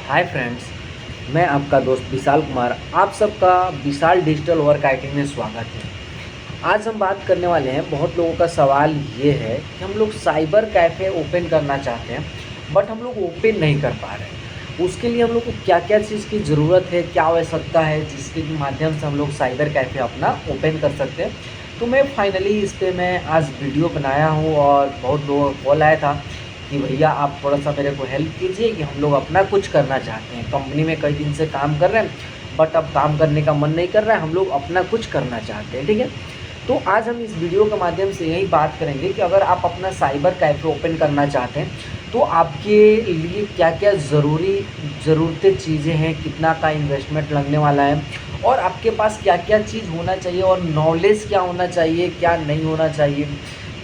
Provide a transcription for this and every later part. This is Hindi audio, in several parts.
हाय फ्रेंड्स, मैं आपका दोस्त विशाल कुमार। आप सबका विशाल डिजिटल वर्क आईटी में स्वागत है। आज हम बात करने वाले हैं, बहुत लोगों का सवाल ये है कि हम लोग साइबर कैफ़े ओपन करना चाहते हैं बट हम लोग ओपन नहीं कर पा रहे हैं। उसके लिए हम लोग को क्या क्या चीज़ की ज़रूरत है, क्या आवश्यकता है जिसके माध्यम से हम लोग साइबर कैफ़े अपना ओपन कर सकते हैं। तो मैं फाइनली इस पे मैं आज वीडियो बनाया हूँ और बहुत लोगों का कॉल आया था कि भैया आप थोड़ा सा मेरे को हेल्प कीजिए कि हम लोग अपना कुछ करना चाहते हैं। कंपनी में कई दिन से काम कर रहे हैं बट अब काम करने का मन नहीं कर रहा है, हम लोग अपना कुछ करना चाहते हैं। ठीक है, तो आज हम इस वीडियो के माध्यम से यही बात करेंगे कि अगर आप अपना साइबर कैफ़े ओपन करना चाहते हैं तो आपके लिए क्या क्या ज़रूरतें चीज़ें हैं, कितना का इन्वेस्टमेंट लगने वाला है और आपके पास क्या क्या चीज़ होना चाहिए और नॉलेज क्या होना चाहिए, क्या नहीं होना चाहिए,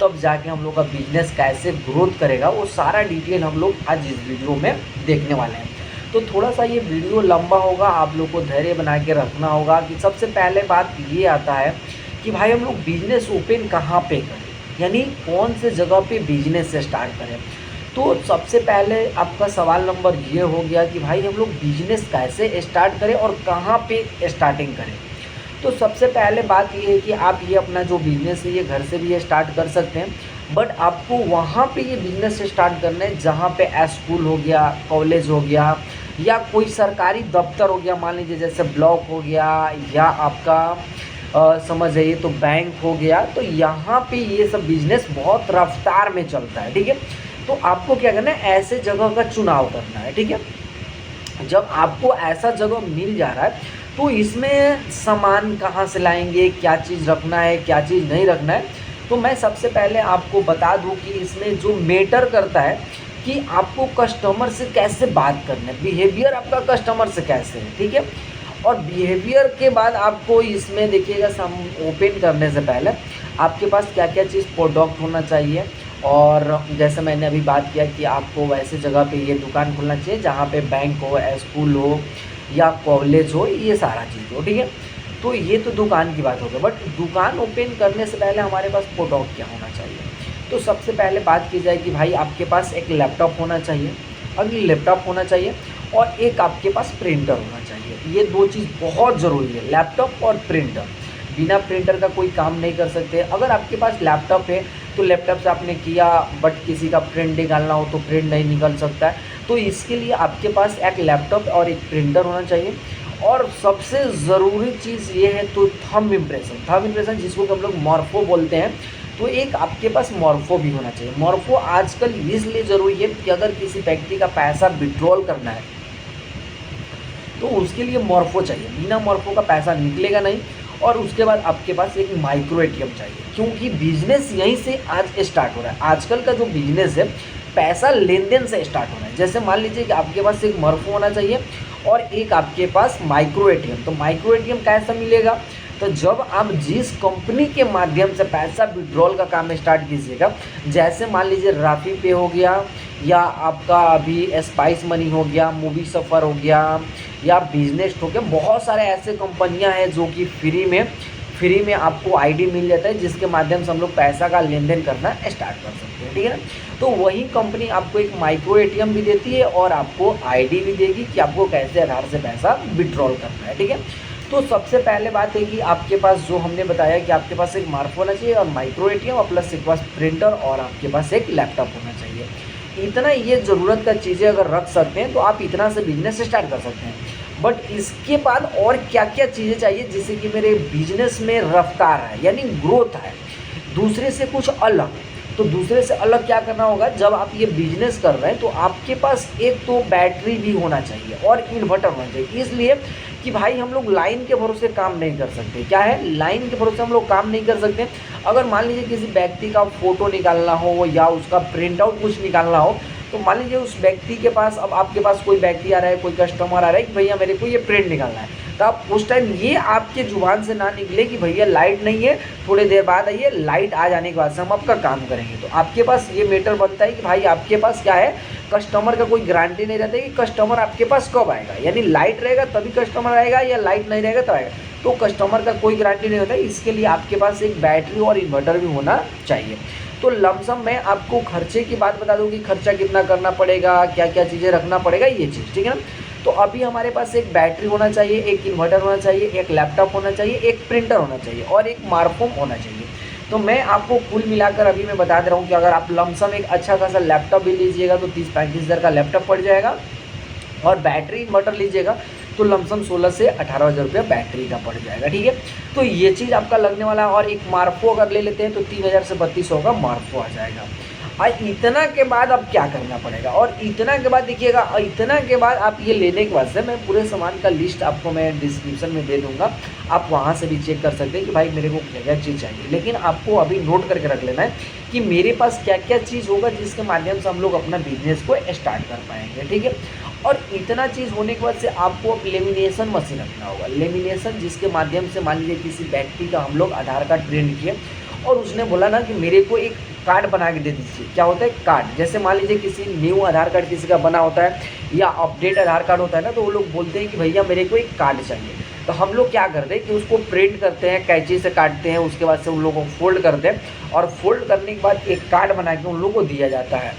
तब जाके हम लोग का बिजनेस कैसे ग्रोथ करेगा, वो सारा डिटेल हम लोग आज इस वीडियो में देखने वाले हैं। तो थोड़ा सा ये वीडियो लंबा होगा, आप लोग को धैर्य बना के रखना होगा कि सबसे पहले बात ये आता है कि भाई हम लोग बिजनेस ओपन कहाँ पे करें, यानी कौन से जगह पे बिजनेस स्टार्ट करें। तो सबसे पहले आपका सवाल नंबर ये हो गया कि भाई हम लोग बिजनेस कैसे स्टार्ट करें और कहाँ पे स्टार्टिंग करें। तो सबसे पहले बात ये है कि आप ये अपना जो बिज़नेस है ये घर से भी ये स्टार्ट कर सकते हैं बट आपको वहाँ पे ये बिज़नेस स्टार्ट करना है जहाँ पे स्कूल हो गया, कॉलेज हो गया या कोई सरकारी दफ्तर हो गया, मान लीजिए जैसे ब्लॉक हो गया या आपका समझ जाइए तो बैंक हो गया। तो यहाँ पे ये सब बिज़नेस बहुत रफ्तार में चलता है। ठीक है, तो आपको क्या करना है, ऐसे जगह का चुनाव करना है। ठीक है, जब आपको ऐसा जगह मिल जा रहा है तो इसमें सामान कहाँ से लाएंगे, क्या चीज़ रखना है, क्या चीज़ नहीं रखना है। तो मैं सबसे पहले आपको बता दूं कि इसमें जो मैटर करता है कि आपको कस्टमर से कैसे बात करना है, बिहेवियर आपका कस्टमर से कैसे है। ठीक है, और बिहेवियर के बाद आपको इसमें देखिएगा ओपन करने से पहले आपके पास क्या क्या चीज़ प्रोडक्ट होना चाहिए। और जैसे मैंने अभी बात किया कि आपको वैसे जगह पे ये दुकान खोलना चाहिए जहाँ पे बैंक हो, स्कूल हो या कॉलेज हो, ये सारा चीज़ हो। ठीक है, तो ये तो दुकान की बात हो गई, बट दुकान ओपन करने से पहले हमारे पास प्रोडक्ट क्या होना चाहिए। तो सबसे पहले बात की जाए कि भाई आपके पास एक लैपटॉप होना चाहिए, अगली लैपटॉप होना चाहिए और एक आपके पास प्रिंटर होना चाहिए। ये दो चीज़ बहुत ज़रूरी है, लैपटॉप और प्रिंटर। बिना प्रिंटर का कोई काम नहीं कर सकते। अगर आपके पास लैपटॉप है तो लैपटॉप से आपने किया बट किसी का प्रिंट निकालना हो तो प्रिंट नहीं निकल सकता है। तो इसके लिए आपके पास एक लैपटॉप और एक प्रिंटर होना चाहिए। और सबसे ज़रूरी चीज़ ये है तो थंब इम्प्रेशन जिसको कि हम लोग मॉर्फो बोलते हैं। तो एक आपके पास मॉर्फो भी होना चाहिए। मॉर्फो आजकल इसलिए ज़रूरी है कि अगर किसी व्यक्ति का पैसा विड्रॉल करना है तो उसके लिए मॉर्फो चाहिए, बिना मॉर्फो का पैसा निकलेगा नहीं। और उसके बाद आपके पास एक माइक्रो एटीएम चाहिए, क्योंकि बिजनेस यहीं से आज स्टार्ट हो रहा है। आजकल का जो बिजनेस है पैसा लेन देन से स्टार्ट हो रहा है। जैसे मान लीजिए कि आपके पास एक मॉर्फो होना चाहिए और एक आपके पास माइक्रो एटीएम। तो माइक्रो एटीएम कैसे मिलेगा, तो जब आप जिस कंपनी के माध्यम से पैसा विड्रॉल का काम स्टार्ट कीजिएगा, जैसे मान लीजिए राफी पे हो गया या आपका अभी स्पाइस मनी हो गया, मूवी सफ़र हो गया या बिजनेस हो गया, बहुत सारे ऐसे कंपनियां हैं जो कि फ्री में आपको आईडी मिल जाता है जिसके माध्यम से हम लोग पैसा का लेन देन करना स्टार्ट कर सकते हैं। ठीक है ना, तो वही कंपनी आपको एक माइक्रो एटीएम भी देती है और आपको आईडी भी देगी कि आपको कैसे आधार से पैसा विड्रॉल करना है। ठीक है, तो सबसे पहले बात है कि आपके पास जो हमने बताया कि आपके पास एक मार्फो होना चाहिए और माइक्रो एटीएम और प्लस एक पास प्रिंटर और आपके पास एक लैपटॉप होना चाहिए। इतना ये ज़रूरत का चीज़ें अगर रख सकते हैं तो आप इतना से बिजनेस स्टार्ट कर सकते हैं। बट इसके बाद और क्या क्या चीज़ें चाहिए जिससे कि मेरे बिजनेस में रफ्तार है, यानी ग्रोथ है, दूसरे से कुछ अलग। तो दूसरे से अलग क्या करना होगा, जब आप ये बिजनेस कर रहे हैं तो आपके पास एक तो बैटरी भी होना चाहिए और इन्वर्टर होना चाहिए। इसलिए कि भाई हम लोग लाइन के भरोसे काम नहीं कर सकते। क्या है, लाइन के भरोसे हम लोग काम नहीं कर सकते। अगर मान लीजिए किसी व्यक्ति का फ़ोटो निकालना हो या उसका प्रिंट आउट कुछ निकालना हो, तो मान लीजिए उस व्यक्ति के पास, अब आपके पास कोई व्यक्ति आ रहा है, कोई कस्टमर आ रहा है कि भैया मेरे को ये प्रिंट निकालना है, तो आप उस टाइम ये आपके जुबान से ना निकले कि भैया लाइट नहीं है, थोड़ी देर बाद आइए, लाइट आ जाने के बाद से हम आपका काम करेंगे। तो आपके पास ये मैटर बनता है कि भाई आपके पास क्या है, कस्टमर का कोई गारंटी नहीं रहता है कि कस्टमर आपके पास कब आएगा, यानी लाइट रहेगा तभी कस्टमर आएगा या लाइट नहीं रहेगा तो आएगा। तो कस्टमर का कोई गारंटी नहीं होता है, इसके लिए आपके पास एक बैटरी और इन्वर्टर भी होना चाहिए। तो लमसम मैं आपको खर्चे की बात बता दूँ कि खर्चा कितना करना पड़ेगा, क्या क्या चीज़ें रखना पड़ेगा, ये चीज़, ठीक है ना। तो अभी हमारे पास एक बैटरी होना चाहिए, एक इन्वर्टर होना चाहिए, एक लैपटॉप होना चाहिए, एक प्रिंटर होना चाहिए और एक स्मार्टफोन होना चाहिए। तो मैं आपको कुल मिलाकर अभी मैं बता दे रहा हूँ कि अगर आप लमसम एक अच्छा खासा लैपटॉप भी लीजिएगा तो 30-35 हज़ार का लैपटॉप पड़ जाएगा, और बैटरी इन्वर्टर लीजिएगा तो लमसम 16 से 18 हज़ार रुपया बैटरी का पड़ जाएगा, ठीक है। तो ये चीज़ आपका लगने वाला है। और एक मार्फो अगर ले लेते हैं तो 3000 से 3200 का मार्फो आ जाएगा। और इतना के बाद अब क्या करना पड़ेगा, और इतना के बाद देखिएगा, इतना के बाद आप ये लेने के बाद से मैं पूरे सामान का लिस्ट आपको मैं डिस्क्रिप्शन में दे दूंगा, आप वहाँ से भी चेक कर सकते हैं कि भाई मेरे को क्या क्या चीज़ चाहिए। लेकिन आपको अभी नोट करके रख लेना है कि मेरे पास क्या क्या चीज़ होगा जिसके माध्यम से हम लोग अपना बिजनेस को स्टार्ट कर पाएंगे, ठीक है। और इतना चीज़ होने के बाद से आपको अब लेमिनेशन मशीन रखना होगा। लेमिनेशन जिसके माध्यम से मान लीजिए किसी व्यक्ति का हम लोग आधार कार्ड प्रिंट किए और उसने बोला ना कि मेरे को एक कार्ड बना के दे दीजिए। क्या होता है कार्ड, जैसे मान लीजिए किसी न्यू आधार कार्ड किसी का बना होता है या अपडेट आधार कार्ड होता है ना, तो वो लोग बोलते हैं कि भैया मेरे को एक कार्ड चाहिए। तो हम लोग क्या करते हैं कि उसको प्रिंट करते हैं, कैंची से काटते हैं, उसके बाद से उन लोगों को फोल्ड करते हैं और फोल्ड करने के बाद एक कार्ड बना के उन लोगों को दिया जाता है।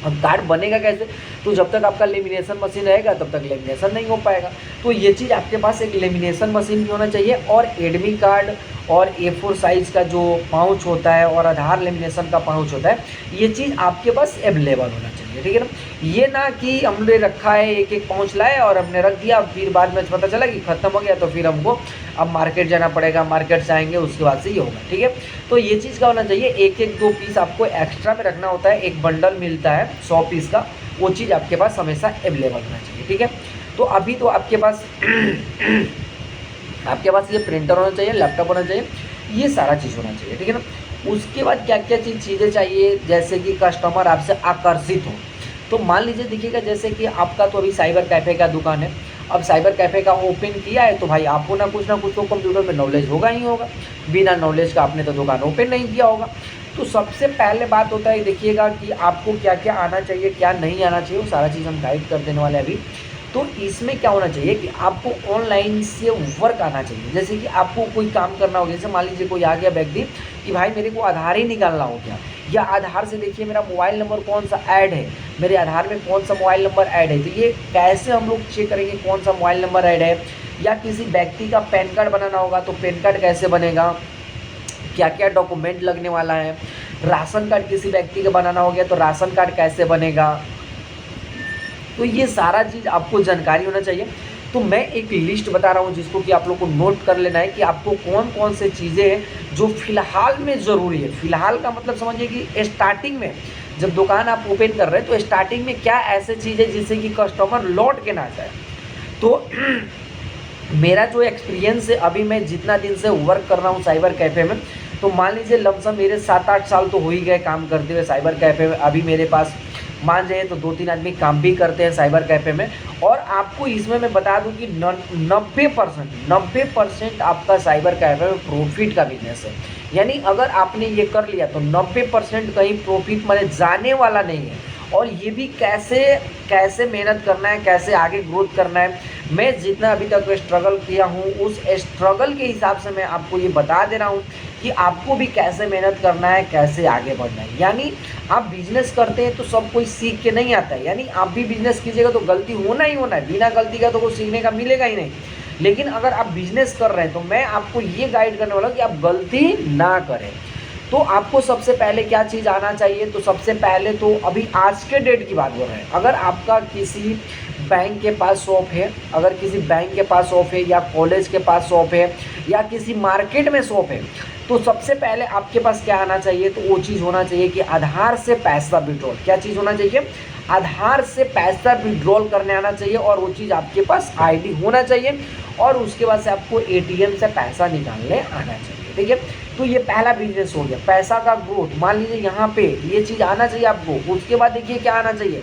अब कार्ड बनेगा कैसे, तो जब तक आपका लेमिनेशन मशीन रहेगा तब तक लेमिनेशन नहीं हो पाएगा। तो ये चीज़ आपके पास एक लेमिनेशन मशीन भी होना चाहिए और एडमिट कार्ड और A4 साइज़ का जो पाउच होता है और आधार लेमिनेशन का पाउच होता है, ये चीज़ आपके पास अवेलेबल होना चाहिए, ठीक है ना। ये ना कि हमने रखा है एक एक पाउच लाए और हमने रख दिया, फिर बाद में पता चला कि ख़त्म हो गया तो फिर हमको अब मार्केट जाना पड़ेगा, मार्केट से आएंगे उसके बाद से ये होगा, ठीक है। तो ये चीज़ का होना चाहिए, एक एक 2 पीस आपको एक्स्ट्रा में रखना होता है। एक बंडल मिलता है 100 पीस का, वो चीज़ आपके पास हमेशा अवेलेबल होना चाहिए, ठीक है। तो अभी तो आपके पास ये प्रिंटर होना चाहिए, लैपटॉप होना चाहिए, ये सारा चीज़ होना चाहिए, ठीक है ना। उसके बाद क्या क्या चीज़ें चाहिए, जैसे कि कस्टमर आपसे आकर्षित हो। तो मान लीजिए देखिएगा, जैसे कि आपका तो अभी साइबर कैफ़े का दुकान है, अब साइबर कैफ़े का ओपन किया है तो भाई आपको ना कुछ तो कंप्यूटर में नॉलेज होगा ही होगा। बिना नॉलेज का आपने तो दुकान ओपन नहीं किया होगा। तो सबसे पहले बात होता है देखिएगा कि आपको क्या क्या आना चाहिए, क्या नहीं आना चाहिए, वो सारा चीज़ हम गाइड कर देने वाले हैं अभी। तो इसमें क्या होना चाहिए कि आपको ऑनलाइन से वर्क आना चाहिए। जैसे कि आपको कोई काम करना हो, जैसे मान लीजिए कोई आ गया व्यक्ति कि भाई मेरे को आधार ही निकालना हो गया, या आधार से देखिए मेरा मोबाइल नंबर कौन सा ऐड है, मेरे आधार में कौन सा मोबाइल नंबर ऐड है, तो ये कैसे हम लोग चेक करेंगे कौन सा मोबाइल नंबर ऐड है। या किसी व्यक्ति का पैन कार्ड बनाना होगा तो पैन कार्ड कैसे बनेगा, क्या क्या डॉक्यूमेंट लगने वाला है। राशन कार्ड किसी व्यक्ति का बनाना हो गया तो राशन कार्ड कैसे बनेगा, तो ये सारा चीज़ आपको जानकारी होना चाहिए। तो मैं एक लिस्ट बता रहा हूँ जिसको कि आप लोग को नोट कर लेना है कि आपको कौन कौन से चीज़ें हैं जो फ़िलहाल में ज़रूरी है। फ़िलहाल का मतलब समझिए कि स्टार्टिंग में जब दुकान आप ओपन कर रहे हैं तो स्टार्टिंग में क्या ऐसे चीज़ें जिससे कि कस्टमर लौट के ना जाए। तो मेरा जो एक्सपीरियंस है, अभी मैं जितना दिन से वर्क कर रहा हूँ साइबर कैफ़े में, तो मान लीजिए लमसम मेरे 7-8 साल तो हो ही गए काम करते हुए साइबर कैफ़े में। अभी मेरे पास मान जाइए तो 2-3 आदमी काम भी करते हैं साइबर कैफ़े में। और आपको इसमें मैं बता दूं कि 90% आपका साइबर कैफ़े में प्रॉफिट का बिजनेस है। यानी अगर आपने ये कर लिया तो 90% कहीं प्रॉफिट माने जाने वाला नहीं है। और ये भी कैसे मेहनत करना है, कैसे आगे ग्रोथ करना है, मैं जितना अभी तक स्ट्रगल किया हूँ उस स्ट्रगल के हिसाब से मैं आपको ये बता दे रहा हूँ कि आपको भी कैसे मेहनत करना है, कैसे आगे बढ़ना है। यानी आप बिजनेस करते हैं तो सब कोई सीख के नहीं आता है, यानी आप भी बिजनेस कीजिएगा तो गलती होना ही होना है, बिना गलती का तो कुछ सीखने का मिलेगा ही नहीं। लेकिन अगर आप बिजनेस कर रहे हैं तो मैं आपको ये गाइड करने वाला हूँ कि आप गलती ना करें। तो आपको सबसे पहले क्या चीज़ आना चाहिए, तो सबसे पहले तो अभी आज के डेट की बात कर रहे हैं। अगर आपका किसी बैंक के पास शॉप है, अगर किसी बैंक के पास शॉप है या कॉलेज के पास शॉप है या किसी मार्केट में शॉप है, तो सबसे पहले आपके पास क्या आना चाहिए, तो वो चीज़ होना चाहिए कि आधार से पैसा विड्रॉल। क्या चीज़ होना चाहिए, आधार से पैसा विड्रॉल करने आना चाहिए और वो चीज़ आपके पास आईडी होना चाहिए और उसके बाद से आपको एटीएम से पैसा निकालने आना चाहिए, ठीक है। तो ये पहला बिजनेस हो गया, पैसा का ग्रोथ। मान लीजिए यहाँ पे ये चीज़ आना चाहिए आपको। उसके बाद देखिए क्या आना चाहिए,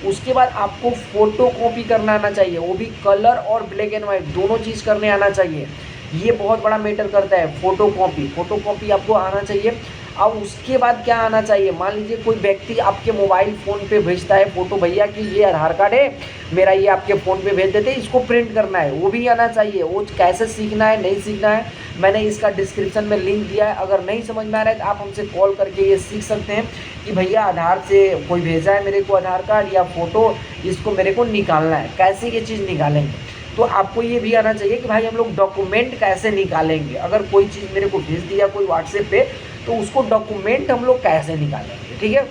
उसके बाद आपको फ़ोटो कॉपी करना आना चाहिए, वो भी कलर और ब्लैक एंड वाइट दोनों चीज़ करने आना चाहिए। ये बहुत बड़ा मैटर करता है, फ़ोटो कॉपी आपको आना चाहिए। अब उसके बाद क्या आना चाहिए, मान लीजिए कोई व्यक्ति आपके मोबाइल फ़ोन पे भेजता है फ़ोटो, भैया कि ये आधार कार्ड है, मेरा ये आपके फ़ोन पे भेज देते, इसको प्रिंट करना है, वो भी आना चाहिए। वो कैसे सीखना है, नहीं सीखना है, मैंने इसका डिस्क्रिप्शन में लिंक दिया है। अगर नहीं समझ में आ रहा है तो आप हमसे कॉल करके ये सीख सकते हैं कि भैया आधार से कोई भेजा है मेरे को आधार कार्ड या फ़ोटो, इसको मेरे को निकालना है, कैसे ये चीज़ निकालेंगे। तो आपको ये भी आना चाहिए कि भाई हम लोग डॉक्यूमेंट कैसे निकालेंगे। अगर कोई चीज़ मेरे को भेज दिया कोई व्हाट्सएप पे, तो उसको डॉक्यूमेंट हम लोग कैसे निकालेंगे, ठीक है।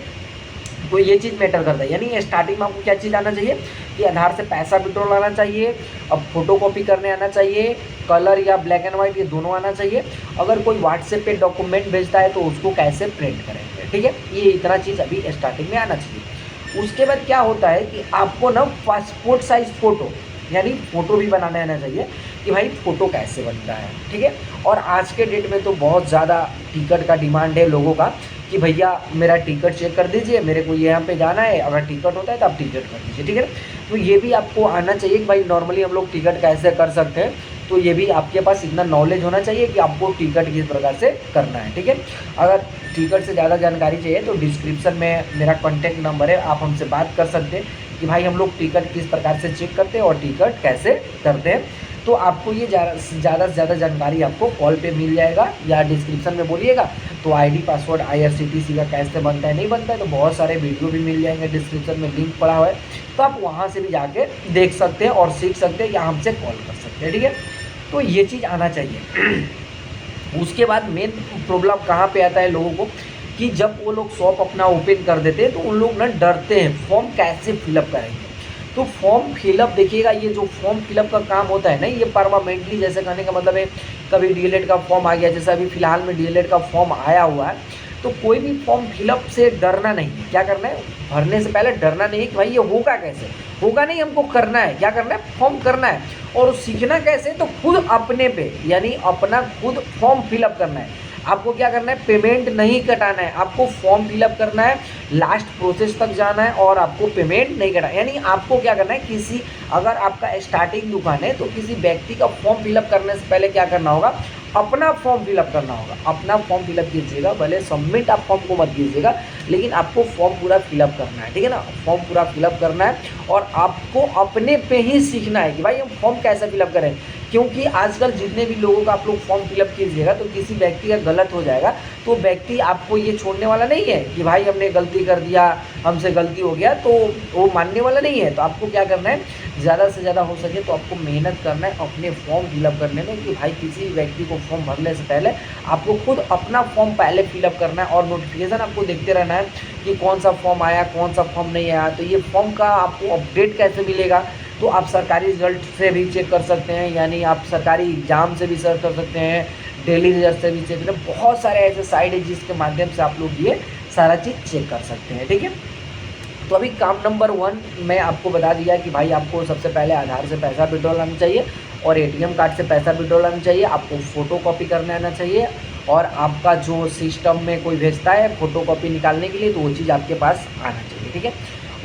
तो ये चीज़ मैटर करता है। यानी स्टार्टिंग में आपको क्या चीज़ आना चाहिए कि आधार से पैसा विड्रॉल आना चाहिए, अब फोटोकॉपी करने आना चाहिए, कलर या ब्लैक एंड वाइट ये दोनों आना चाहिए। अगर कोई व्हाट्सएप पे डॉक्यूमेंट भेजता है तो उसको कैसे प्रिंट करेंगे, ठीक है। ये इतना चीज़ अभी स्टार्टिंग में आना चाहिए। उसके बाद क्या होता है कि आपको ना पासपोर्ट साइज़ फ़ोटो यानी फ़ोटो भी बनाने आना चाहिए कि भाई फ़ोटो कैसे बनता है, ठीक है। और आज के डेट में तो बहुत ज़्यादा टिकट का डिमांड है लोगों का कि भैया मेरा टिकट चेक कर दीजिए, मेरे को यहाँ पे जाना है, अगर टिकट होता है तो आप टिकट कर दीजिए, ठीक है। तो ये भी आपको आना चाहिए कि भाई नॉर्मली हम लोग टिकट कैसे कर सकते हैं। तो ये भी आपके पास इतना नॉलेज होना चाहिए कि आपको टिकट किस प्रकार से करना है, ठीक है। अगर टिकट से ज़्यादा जानकारी चाहिए तो डिस्क्रिप्शन में मेरा कॉन्टैक्ट नंबर है, आप हमसे बात कर सकते हैं कि भाई हम लोग टिकट किस प्रकार से चेक करते हैं और टिकट कैसे करते हैं। तो आपको ये ज़्यादा से ज़्यादा जानकारी आपको कॉल पे मिल जाएगा या डिस्क्रिप्शन में बोलिएगा तो आईडी पासवर्ड IRCTC का कैसे बनता है नहीं बनता है, तो बहुत सारे वीडियो भी मिल जाएंगे, डिस्क्रिप्शन में लिंक पड़ा हुआ है, तो आप वहाँ से भी जाके देख सकते हैं और सीख सकते हैं या हमसे कॉल कर सकते हैं, ठीक है। तो ये चीज़ आना चाहिए। उसके बाद मेन प्रॉब्लम कहाँ पे आता है लोगों को कि जब वो लोग शॉप अपना ओपन कर देते हैं तो उन लोग ना डरते हैं फॉर्म कैसे फिलअप करेंगे। तो फॉर्म फिलअप देखिएगा, ये जो फॉर्म फिलअप का काम होता है ना, ये परमानेंटली, जैसे कहने का मतलब है कभी DLED का फॉर्म आ गया, जैसे अभी फ़िलहाल में DLED का फॉर्म आया हुआ है, तो कोई भी फॉर्म फिलअप से डरना नहीं है। क्या करना है, भरने से पहले डरना नहीं है कि भाई ये होगा कैसे, होगा नहीं, हमको करना है, क्या करना है, फॉर्म करना है। और सीखना कैसे, तो खुद अपने पे यानी अपना खुद फॉर्म फिलअप करना है। आपको क्या करना है, पेमेंट नहीं कटाना है, आपको फॉर्म फिलअप करना है, लास्ट प्रोसेस तक जाना है और आपको पेमेंट नहीं करना है। यानी आपको क्या करना है, किसी अगर आपका स्टार्टिंग दुकान है तो किसी व्यक्ति का फॉर्म फिलअप करने से पहले क्या करना होगा, अपना फॉर्म फिलअप करना होगा। अपना फॉर्म फिलअप कीजिएगा, भले सबमिट आप फॉर्म को मत कीजिएगा, लेकिन आपको फॉर्म पूरा फिलअप करना है, ठीक है ना। फॉर्म पूरा फिलअप करना है और आपको अपने पे ही सीखना है कि भाई हम फॉर्म कैसे फिलअप करें। क्योंकि आजकल जितने भी लोगों का आप लोग फॉर्म फिलअप कीजिएगा तो किसी व्यक्ति का गलत हो जाएगा तो व्यक्ति आपको ये छोड़ने वाला नहीं है कि भाई हमने गलती कर दिया, हमसे गलती हो गया, तो वो मानने वाला नहीं है। तो आपको क्या करना है, ज़्यादा से ज़्यादा हो सके तो आपको मेहनत करना है अपने फॉर्म फिलअप करने में कि भाई किसी व्यक्ति को फॉर्म भरने से पहले आपको खुद अपना फॉर्म पहले फिलअप करना है और नोटिफिकेशन आपको देखते रहना है कि कौन सा फॉर्म आया, कौन सा फॉर्म नहीं आया। तो ये फॉर्म का आपको अपडेट कैसे मिलेगा, तो आप सरकारी रिजल्ट से भी चेक कर सकते हैं, यानी आप सरकारी एग्जाम से भी सर्च कर सकते हैं, डेली रिजल्ट से भी चेक करें। बहुत सारे ऐसे साइट है जिसके माध्यम से आप लोग ये सारा चीज़ चेक कर सकते हैं, ठीक है। तो अभी काम नंबर 1 मैं आपको बता दिया कि भाई आपको सबसे पहले आधार से पैसा विड्रॉल आना चाहिए और ATM कार्ड से पैसा विड्रॉल आना चाहिए, आपको फ़ोटोकॉपी करने आना चाहिए और आपका जो सिस्टम में कोई भेजता है फ़ोटोकॉपी निकालने के लिए तो वो चीज़ आपके पास आना चाहिए, ठीक है।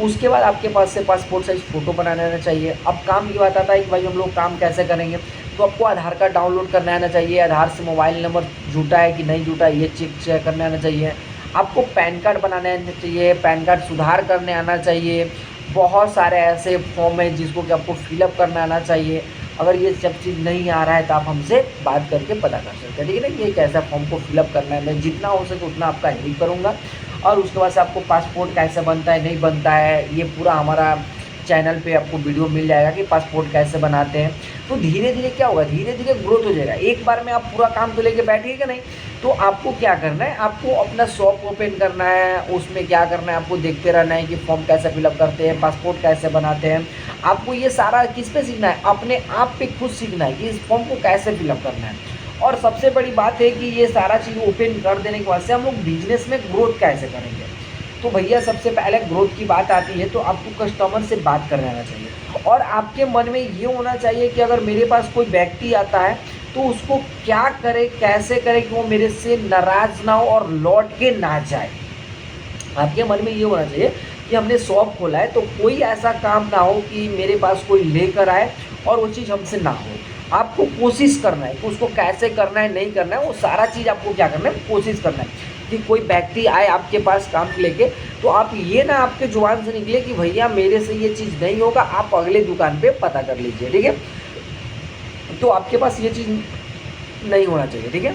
उसके बाद आपके पास से पासपोर्ट साइज़ फ़ोटो बनाना आना चाहिए। अब काम की बात आता है कि भाई हम लोग काम कैसे करेंगे, तो आपको आधार कार्ड डाउनलोड करना आना चाहिए, आधार से मोबाइल नंबर जुटा है कि नहीं जुटा है ये चेक करने आना चाहिए। आपको पैन कार्ड बनाने आना चाहिए, पैन कार्ड सुधार करने आना चाहिए। बहुत सारे ऐसे फॉर्म हैं जिसको कि आपको फिलअप करना आना चाहिए। अगर ये सब चीज़ नहीं आ रहा है तो आप हमसे बात करके पता कर सकते हैं, ठीक है ना। ये कैसा फॉर्म को फिलअप करना है, मैं जितना हो सके उतना आपका हेल्प करूँगा। और उसके बाद से आपको पासपोर्ट कैसे बनता है नहीं बनता है ये पूरा हमारा चैनल पे आपको वीडियो मिल जाएगा कि पासपोर्ट कैसे बनाते हैं। तो धीरे धीरे क्या होगा, धीरे धीरे ग्रोथ हो जाएगा। एक बार में आप पूरा काम तो लेके बैठिएगा नहीं। तो आपको क्या करना है, आपको अपना शॉप ओपन करना है, उसमें क्या करना है, आपको देखते रहना है कि फॉर्म कैसे फिलअप करते हैं, पासपोर्ट कैसे बनाते हैं। आपको ये सारा किस पे सीखना है, अपने आप पे खुद सीखना है कि इस फॉर्म को कैसे फिलअप करना है। और सबसे बड़ी बात है कि ये सारा चीज़ ओपन कर देने के बाद से हम लोग बिजनेस में ग्रोथ कैसे करेंगे। तो भैया सबसे पहले ग्रोथ की बात आती है तो आपको कस्टमर से बात करने आना चाहिए और आपके मन में ये होना चाहिए कि अगर मेरे पास कोई व्यक्ति आता है तो उसको क्या करे, कैसे करे कि वो मेरे से नाराज़ ना हो और लौट के ना जाए। आपके मन में ये होना चाहिए कि हमने शॉप खोला है तो कोई ऐसा काम ना हो कि मेरे पास कोई लेकर आए और वो चीज़ हमसे ना हो। आपको कोशिश करना है कि उसको कैसे करना है नहीं करना है, वो सारा चीज़ आपको क्या करना है, कोशिश करना है। कि कोई व्यक्ति आए आपके पास काम लेके, तो आप ये ना आपके जुबान से निकले कि भैया मेरे से ये चीज़ नहीं होगा, आप अगले दुकान पे पता कर लीजिए, ठीक है। तो आपके पास ये चीज़ नहीं होना चाहिए, ठीक है।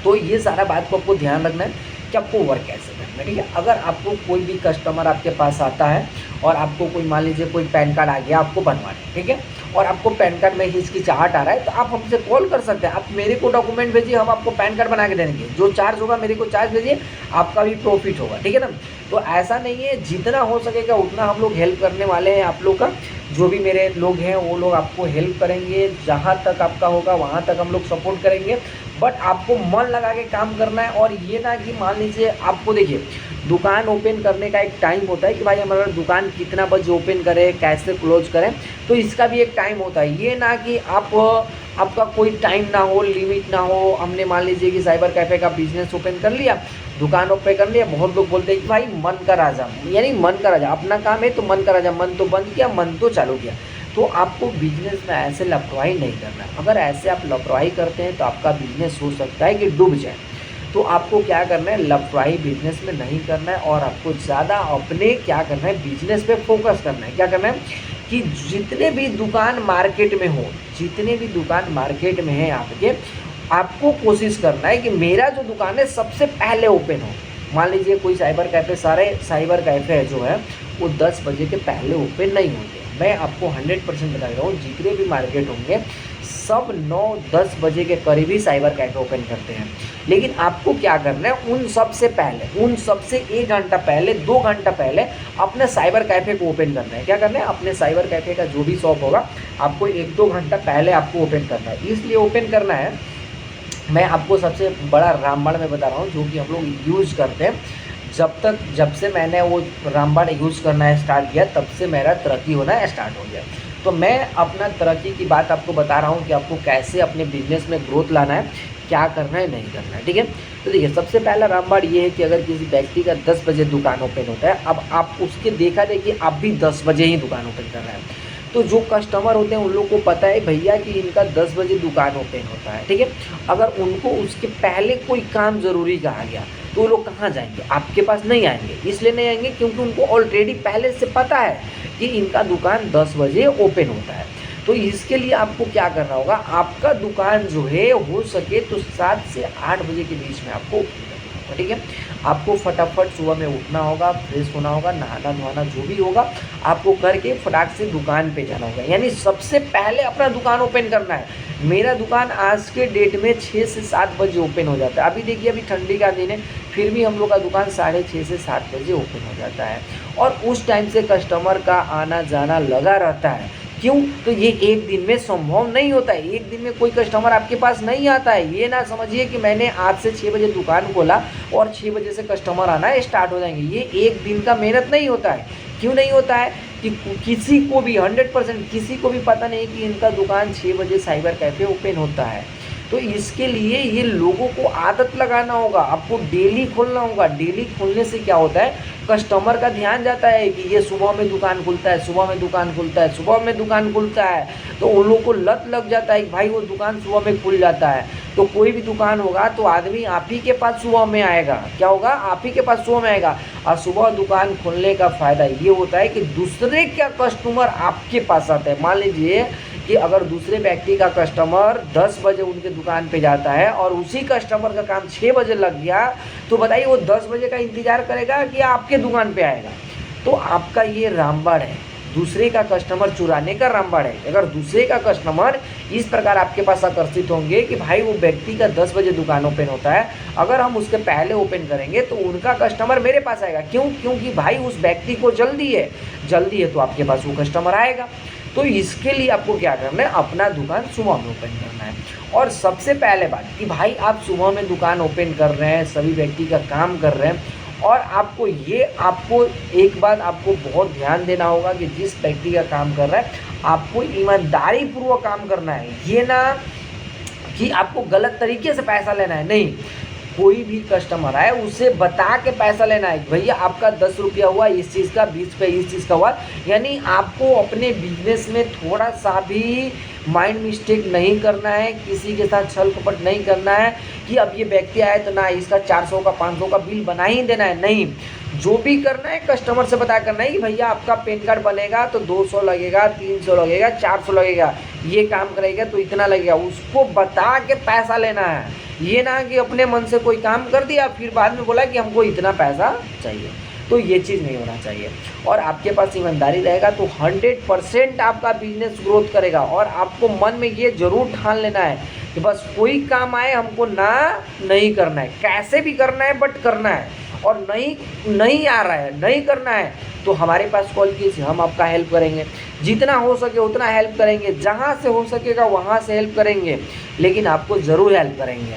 तो ये सारा बात को आपको ध्यान रखना है कि आपको वर्क कैसे करना है, ठीक है। अगर आपको कोई भी कस्टमर आपके पास आता है और आपको कोई मान लीजिए कोई पैन कार्ड आ गया आपको बनवाना, ठीक है, और आपको पैन कार्ड में हिचकिचाहट आ रहा है, तो आप हमसे कॉल कर सकते हैं। आप मेरे को डॉक्यूमेंट भेजिए, हम आपको पैन कार्ड बना के देंगे, जो चार्ज होगा मेरे को चार्ज भेजिए, आपका भी प्रॉफिट होगा, ठीक है ना। तो ऐसा नहीं है, जितना हो सकेगा उतना हम लोग हेल्प करने वाले हैं आप लोग का। जो भी मेरे लोग हैं वो लोग आपको हेल्प करेंगे, जहाँ तक आपका होगा वहाँ तक हम लोग सपोर्ट करेंगे। बट आपको मन लगा के काम करना है, और ये ना कि मान लीजिए आपको देखिए दुकान ओपन करने का एक टाइम होता है कि भाई हमारा दुकान कितना बजे ओपन करें, कैसे क्लोज करें, तो इसका भी एक टाइम होता है। ये ना कि आपका कोई टाइम ना हो, लिमिट ना हो। हमने मान लीजिए कि साइबर कैफ़े का बिजनेस ओपन कर लिया, दुकान ओपन कर लिया, बहुत लोग बोलते हैं कि भाई मन का राजा, यानी मन का राजा अपना काम है तो मन का राजा, मन तो बंद किया मन तो चालू किया। तो आपको बिजनेस में ऐसे लापरवाही नहीं करना। अगर ऐसे आप लापरवाही करते हैं तो आपका बिजनेस हो सकता है कि डूब जाए। तो आपको क्या करना है, लापरवाही बिजनेस में नहीं करना है, और आपको ज़्यादा अपने क्या करना है, बिजनेस पे फोकस करना है। क्या करना है कि जितने भी दुकान मार्केट में हो, जितने भी दुकान मार्केट में है आपके, आपको कोशिश करना है कि मेरा जो दुकान है सबसे पहले ओपन हो। मान लीजिए कोई साइबर कैफ़े, सारे साइबर कैफ़े जो है वो 10 बजे के पहले ओपन नहीं होंगे। मैं आपको 100% बता रहा हूँ, जितने भी मार्केट होंगे सब 9-10 बजे के करीब ही साइबर कैफ़े ओपन करते हैं। लेकिन आपको क्या करना है, उन सबसे पहले, उन सबसे 1 घंटा पहले, 2 घंटा पहले अपने साइबर कैफ़े को ओपन करना है। क्या करना है, अपने साइबर कैफ़े का जो भी शॉप होगा आपको 1-2 घंटा पहले आपको ओपन करना है। इसलिए ओपन करना है, मैं आपको सबसे बड़ा रामबाण में बता रहा हूँ, जो कि हम लोग यूज़ करते हैं। जब से मैंने वो रामबाण यूज़ करना स्टार्ट किया, तब से मेरा तरक्की होना स्टार्ट हो गया। तो मैं अपना तरक्की की बात आपको बता रहा हूँ कि आपको कैसे अपने बिजनेस में ग्रोथ लाना है, क्या करना है, नहीं करना है, ठीक है। तो देखिए सबसे पहला रामबाण ये है कि अगर किसी व्यक्ति का 10 बजे दुकान ओपन होता है, अब आप उसके देखा देखिए आप भी 10 बजे ही दुकान ओपन कर रहे हैं, तो जो कस्टमर होते हैं उन लोग को पता है भैया कि इनका 10 बजे दुकान ओपन होता है, ठीक है। अगर उनको उसके पहले कोई काम ज़रूरी कहा गया तो वो लोग कहाँ जाएंगे, आपके पास नहीं आएंगे। इसलिए नहीं आएंगे क्योंकि उनको ऑलरेडी पहले से पता है कि इनका दुकान 10 बजे ओपन होता है। तो इसके लिए आपको क्या करना होगा, आपका दुकान जो है हो सके तो 7 से 8 बजे के बीच में आपको ओपन करना होगा, ठीक है। आपको फटाफट सुबह में उठना होगा, फ्रेश होना होगा, नहाना धोना जो भी होगा आपको करके फटाक से दुकान पे जाना होगा, यानी सबसे पहले अपना दुकान ओपन करना है। मेरा दुकान आज के डेट में 6 से 7 बजे ओपन हो जाता है। अभी देखिए अभी ठंडी का दिन है, फिर भी हम लोग का दुकान 6:30 से 7 बजे ओपन हो जाता है, और उस टाइम से कस्टमर का आना जाना लगा रहता है। क्यों, तो ये एक दिन में संभव नहीं होता है, एक दिन में कोई कस्टमर आपके पास नहीं आता है। ये ना समझिए कि मैंने आज से 6 बजे दुकान खोला और 6 बजे से कस्टमर आना स्टार्ट हो जाएंगे, ये एक दिन का मेहनत नहीं होता है। क्यों नहीं होता है कि किसी को भी 100% किसी को भी पता नहीं कि इनका दुकान 6 बजे साइबर कैफ़े ओपन होता है। तो इसके लिए ये लोगों को आदत लगाना होगा, आपको डेली खोलना होगा। डेली खोलने से क्या होता है, कस्टमर का ध्यान जाता है कि ये सुबह में दुकान खुलता है, सुबह में दुकान खुलता है, सुबह में दुकान खुलता है, तो उन लोगों को लत लग जाता है कि भाई वो दुकान सुबह में खुल जाता है। तो कोई भी दुकान होगा तो आदमी आप ही के पास सुबह में आएगा, क्या होगा, आप ही के पास सुबह में आएगा। और सुबह दुकान खोलने का फ़ायदा ये होता है कि दूसरे का कस्टमर आपके पास आता है। मान लीजिए कि अगर दूसरे व्यक्ति का कस्टमर 10 बजे उनके दुकान पे जाता है और उसी कस्टमर का काम 6 बजे लग गया, तो बताइए वो 10 बजे का इंतज़ार करेगा कि आपके दुकान पे आएगा। तो आपका ये रामबाण है, दूसरे का कस्टमर चुराने का रामबाण है। अगर दूसरे का कस्टमर इस प्रकार आपके पास आकर्षित होंगे कि भाई वो व्यक्ति का 10 बजे दुकान ओपन होता है, अगर हम उसके पहले ओपन करेंगे तो उनका कस्टमर मेरे पास आएगा। क्यों, क्योंकि भाई उस व्यक्ति को जल्दी है तो आपके पास वो कस्टमर आएगा। तो इसके लिए आपको क्या करना है, अपना दुकान सुबह में ओपन करना है। और सबसे पहले बात कि भाई आप सुबह में दुकान ओपन कर रहे हैं, सभी व्यक्ति का काम कर रहे हैं, और आपको एक बात आपको बहुत ध्यान देना होगा कि जिस व्यक्ति का काम कर रहा है आपको ईमानदारी पूर्वक काम करना है। ये ना कि आपको गलत तरीके से पैसा लेना है, नहीं। कोई भी कस्टमर आए उसे बता के पैसा लेना है। भैया आपका 10 रुपया हुआ इस चीज़ का, 20 रुपया इस चीज़ का हुआ। यानी आपको अपने बिजनेस में थोड़ा सा भी माइंड मिस्टेक नहीं करना है, किसी के साथ छल कपट नहीं करना है कि अब ये व्यक्ति आए तो ना इसका 400 का 500 का बिल बना ही देना है। नहीं, जो भी करना है कस्टमर से पता करना है कि भैया आपका पैन कार्ड बनेगा तो 200 लगेगा, 300 लगेगा, 400 लगेगा, ये काम करेगा तो इतना लगेगा, उसको बता के पैसा लेना है। ये ना कि अपने मन से कोई काम कर दिया फिर बाद में बोला कि हमको इतना पैसा चाहिए, तो ये चीज़ नहीं होना चाहिए। और आपके पास ईमानदारी रहेगा तो 100% आपका बिजनेस ग्रोथ करेगा। और आपको मन में ये ज़रूर ठान लेना है कि बस कोई काम आए हमको ना नहीं करना है, कैसे भी करना है बट करना है। और नहीं आ रहा है, नहीं करना है तो हमारे पास कॉल कीजिए, हम आपका हेल्प करेंगे, जितना हो सके उतना हेल्प करेंगे, जहाँ से हो सकेगा वहाँ से हेल्प करेंगे, लेकिन आपको ज़रूर हेल्प करेंगे।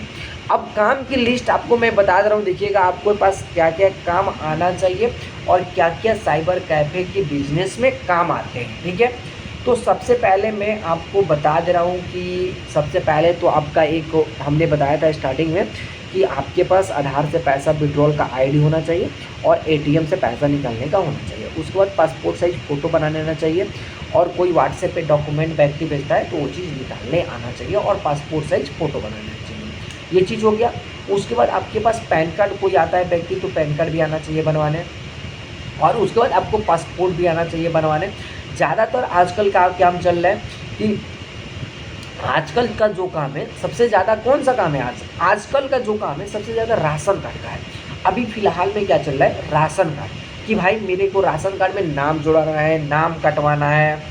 अब काम की लिस्ट आपको मैं बता दे रहा हूँ, देखिएगा आपके पास क्या क्या काम आना चाहिए और क्या क्या साइबर कैफ़े के बिजनेस में काम आते हैं, ठीक है। तो सबसे पहले मैं आपको बता दे रहा हूँ कि सबसे पहले तो आपका एक हमने बताया था स्टार्टिंग में कि आपके पास आधार से पैसा विड्रॉल का आईडी होना चाहिए और एटीएम से पैसा निकालने का होना चाहिए। उसके बाद पासपोर्ट साइज फ़ोटो बना लेना चाहिए और कोई व्हाट्सएप पे डॉक्यूमेंट व्यक्ति भेजता है तो वो चीज़ निकालने आना चाहिए और पासपोर्ट साइज फ़ोटो बनाना चाहिए। ये चीज़ हो गया। उसके बाद आपके पास पैन कार्ड कोई आता है व्यक्ति तो पैन कार्ड भी आना चाहिए बनवाने, और उसके बाद आपको पासपोर्ट भी आना चाहिए बनवाने। ज़्यादातर आजकल का काम चल रहा है कि आजकल का जो काम है सबसे ज़्यादा कौन सा काम है, आजकल का जो काम है सबसे ज़्यादा राशन कार्ड का है। अभी फ़िलहाल में क्या चल रहा है, राशन कार्ड, कि भाई मेरे को राशन कार्ड में नाम जोड़ाना है, नाम कटवाना है,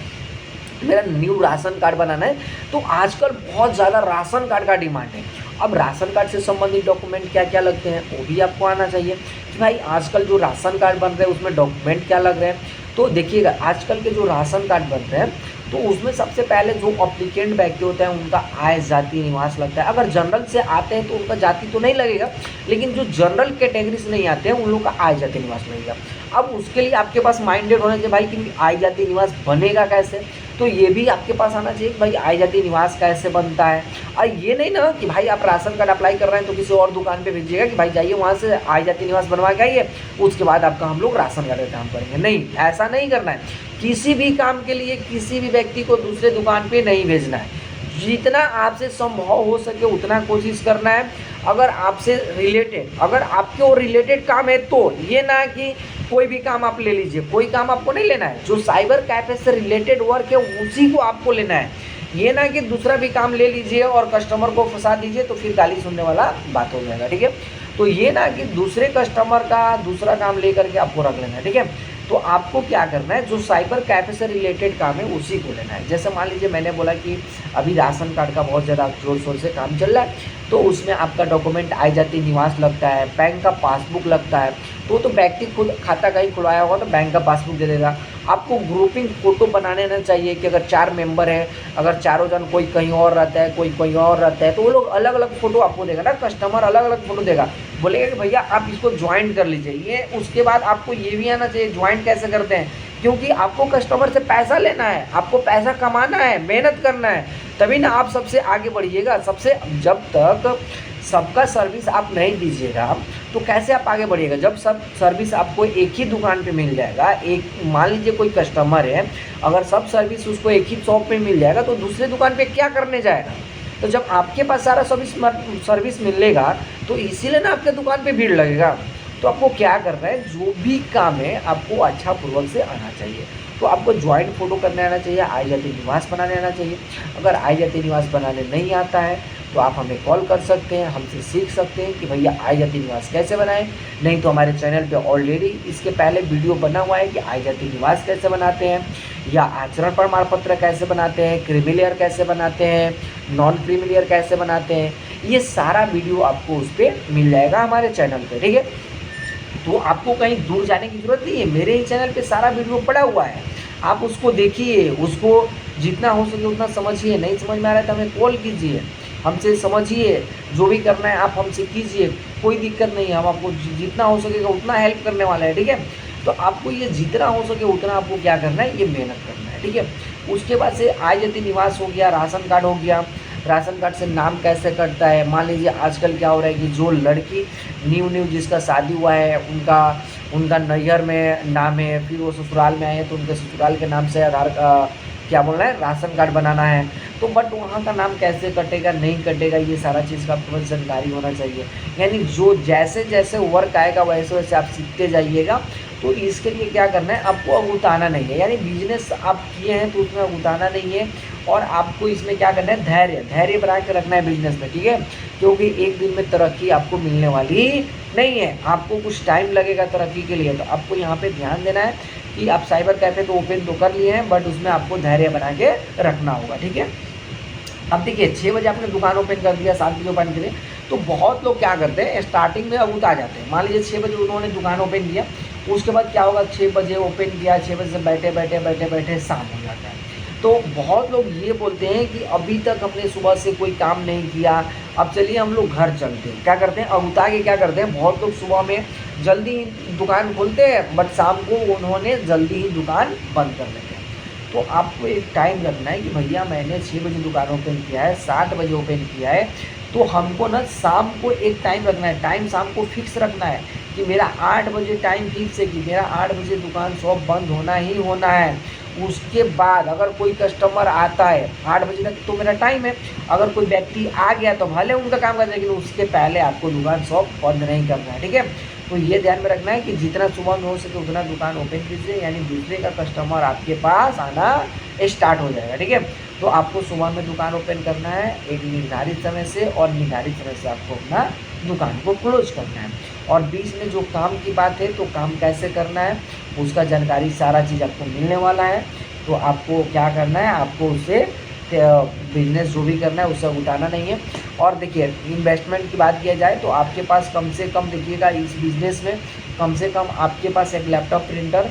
मेरा न्यू राशन कार्ड बनाना है। तो आजकल बहुत ज़्यादा राशन कार्ड का डिमांड है। अब राशन कार्ड से संबंधित डॉक्यूमेंट क्या क्या लगते हैं वो भी आपको आना चाहिए कि भाई आजकल जो राशन कार्ड बन रहे हैं उसमें डॉक्यूमेंट क्या लग रहे हैं। तो देखिएगा आजकल के जो राशन कार्ड बन रहे हैं तो उसमें सबसे पहले जो अप्लीकेंट व्यक्ति होता है उनका आय, जाति, निवास लगता है। अगर जनरल से आते हैं तो उनका जाति तो नहीं लगेगा, लेकिन जो जनरल कैटेगरी से नहीं आते हैं उन लोगों का आय, जाति, निवास लगेगा। अब उसके लिए आपके पास माइंडेड होना चाहिए भाई कि आय, जाति, निवास बनेगा कैसे, तो ये भी आपके पास आना चाहिए कि भाई आय, जाति, निवास कैसे बनता है। और ये नहीं ना कि भाई आप राशन कार्ड अप्लाई कर रहे हैं तो किसी और दुकान पे भेजिएगा कि भाई जाइए वहाँ से आय, जाति, निवास बनवा के आइए, उसके बाद आपका हम लोग राशन कार्ड का काम करेंगे। नहीं, ऐसा नहीं करना है। किसी भी काम के लिए किसी भी व्यक्ति को दूसरे दुकान पे नहीं भेजना है। जितना आपसे संभव हो सके उतना कोशिश करना है। अगर आपसे रिलेटेड, अगर आपके और रिलेटेड काम है तो ये ना कि कोई भी काम आप ले लीजिए, कोई काम आपको नहीं लेना है। जो साइबर कैफे से रिलेटेड वर्क है उसी को आपको लेना है। ये ना कि दूसरा भी काम ले लीजिए और कस्टमर को फंसा दीजिए तो फिर गाली सुनने वाला बात हो जाएगा, ठीक है। तो ये ना कि दूसरे कस्टमर का दूसरा काम ले करके आपको रख लेना है, ठीक है। तो आपको क्या करना है, जो साइबर कैफे से रिलेटेड काम है उसी को लेना है। जैसे मान लीजिए मैंने बोला कि अभी राशन कार्ड का बहुत ज़्यादा जोर शोर से काम चल रहा है, तो उसमें आपका डॉक्यूमेंट आय, जाति, निवास लगता है, बैंक का पासबुक लगता है। तो व्यक्ति खुद खाता कहीं खुलवाया होगा तो बैंक का पासबुक दे देगा। आपको ग्रुपिंग फ़ोटो बनाने ना चाहिए कि अगर 4 मेंबर हैं, अगर चारों जन कोई कहीं और रहता है, कोई कहीं और रहता है, तो वो लोग अलग अलग फ़ोटो आपको देगा ना, कस्टमर अलग अलग फ़ोटो देगा, बोलेगा कि भैया आप इसको ज्वाइन कर लीजिए। ये उसके बाद आपको ये भी आना चाहिए ज्वाइन कैसे करते हैं, क्योंकि आपको कस्टमर से पैसा लेना है, आपको पैसा कमाना है, मेहनत करना है, तभी ना आप सबसे आगे बढ़िएगा। जब तक सबका सर्विस आप नहीं दीजिएगा तो कैसे आप आगे बढ़िएगा। जब सब सर्विस आपको एक ही दुकान पे मिल जाएगा, एक मान लीजिए कोई कस्टमर है, अगर सब सर्विस उसको एक ही शॉप पे मिल जाएगा तो दूसरे दुकान पे क्या करने जाएगा। तो जब आपके पास सारा सर्विस मिलेगा तो इसीलिए ना आपके दुकान पे भीड़ लगेगा। तो आपको क्या करना है, जो भी काम है आपको अच्छा पूर्वक से आना चाहिए। तो आपको ज्वाइंट फ़ोटो करने आना चाहिए, आय, जाति, निवास बनाने आना चाहिए। अगर आय, जाति, निवास बनाने नहीं आता है तो आप हमें कॉल कर सकते हैं, हमसे सीख सकते हैं कि भैया आय, जाति, निवास कैसे बनाएं। नहीं तो हमारे चैनल पे ऑलरेडी इसके पहले वीडियो बना हुआ है कि आय, जाति, निवास कैसे बनाते हैं, या आचरण प्रमाण पत्र कैसे बनाते हैं, क्रीमी लेयर कैसे बनाते हैं, नॉन क्रीमी लेयर कैसे बनाते हैं। ये सारा वीडियो आपको उस पर मिल जाएगा हमारे चैनल पर, ठीक है। तो आपको कहीं दूर जाने की ज़रूरत नहीं है, मेरे ही चैनल पे सारा वीडियो पड़ा हुआ है, आप उसको देखिए, उसको जितना हो सके उतना समझिए। नहीं समझ में आ रहा है तो हमें कॉल कीजिए, हमसे समझिए, जो भी करना है आप हमसे कीजिए, कोई दिक्कत नहीं है। हम आपको जितना हो सकेगा उतना हेल्प करने वाला है, ठीक है। तो आपको ये जितना हो सके उतना आपको क्या करना है, ये मेहनत करना है, ठीक है। उसके बाद से आय, जाति, निवास हो गया, राशन कार्ड हो गया, राशन कार्ड से नाम कैसे कटता है। मान लीजिए आजकल क्या हो रहा है कि जो लड़की न्यू न्यू जिसका शादी हुआ है, उनका उनका नैहर में नाम है, फिर वो ससुराल में आए हैं तो उनके ससुराल के नाम से क्या बोलना है, राशन कार्ड बनाना है। तो बट वहाँ का नाम कैसे कटेगा, नहीं कटेगा, ये सारा चीज़ का आपके पास जानकारी होना चाहिए। यानी जो जैसे जैसे वर्क आएगा वैसे वैसे आप सीखते जाइएगा। तो इसके लिए क्या करना है, आपको अगुताना नहीं है। यानी बिजनेस आप किए हैं तो उसमें अगुताना नहीं है, और आपको इसमें क्या करना है, धैर्य धैर्य बना के रखना है बिजनेस में, ठीक है। क्योंकि एक दिन में तरक्की आपको मिलने वाली नहीं है, आपको कुछ टाइम लगेगा तरक्की के लिए। तो आपको यहाँ पे ध्यान देना है कि आप साइबर कैफ़े तो ओपन तो कर लिए हैं, बट उसमें आपको धैर्य बना के रखना होगा, ठीक है। अब देखिए 6 बजे आपने दुकान ओपन कर दिया, 7 बजे ओपन करें, तो बहुत लोग क्या करते हैं, स्टार्टिंग में अगुता जाते हैं। मान लीजिए 6 बजे उन्होंने दुकान ओपन किया, उसके बाद क्या होगा, 6 बजे ओपन किया, 6 बजे से बैठे बैठे बैठे बैठे शाम हो जाता है। तो बहुत लोग ये बोलते हैं कि अभी तक हमने सुबह से कोई काम नहीं किया, अब चलिए हम लोग घर चलते हैं। क्या करते हैं, अगुता के क्या करते हैं, बहुत लोग सुबह में जल्दी दुकान खोलते हैं, बट शाम को उन्होंने जल्दी ही दुकान बंद कर लेते हैं। तो आपको एक टाइम रखना है कि भैया मैंने 6 बजे दुकान ओपन किया है, 7 बजे ओपन किया है, तो हमको ना शाम को एक टाइम रखना है, टाइम शाम को फिक्स रखना है कि मेरा 8 बजे टाइम फिक्स है कि मेरा 8 बजे दुकान शॉप बंद होना ही होना है। उसके बाद अगर कोई कस्टमर आता है 8 बजे तक तो मेरा टाइम है, अगर कोई व्यक्ति आ गया तो भले उनका काम कर, लेकिन उसके पहले आपको दुकान शॉप बंद नहीं करना है, ठीक है। तो ये ध्यान में रखना है कि जितना सुबह में हो सके उतना दुकान ओपन कीजिए, यानी दूसरे का कस्टमर आपके पास आना स्टार्ट हो जाएगा, ठीक है। तो आपको सुबह में दुकान ओपन करना है एक निर्धारित समय से, और निर्धारित समय से आपको अपना दुकान को क्लोज करना है। और बीच में जो काम की बात है, तो काम कैसे करना है उसका जानकारी सारा चीज़ आपको मिलने वाला है। तो आपको क्या करना है, आपको उससे बिजनेस जो भी करना है उससे उठाना नहीं है। और देखिए इन्वेस्टमेंट की बात किया जाए तो आपके पास कम से कम, देखिएगा इस बिज़नेस में कम से कम आपके पास एक लैपटॉप प्रिंटर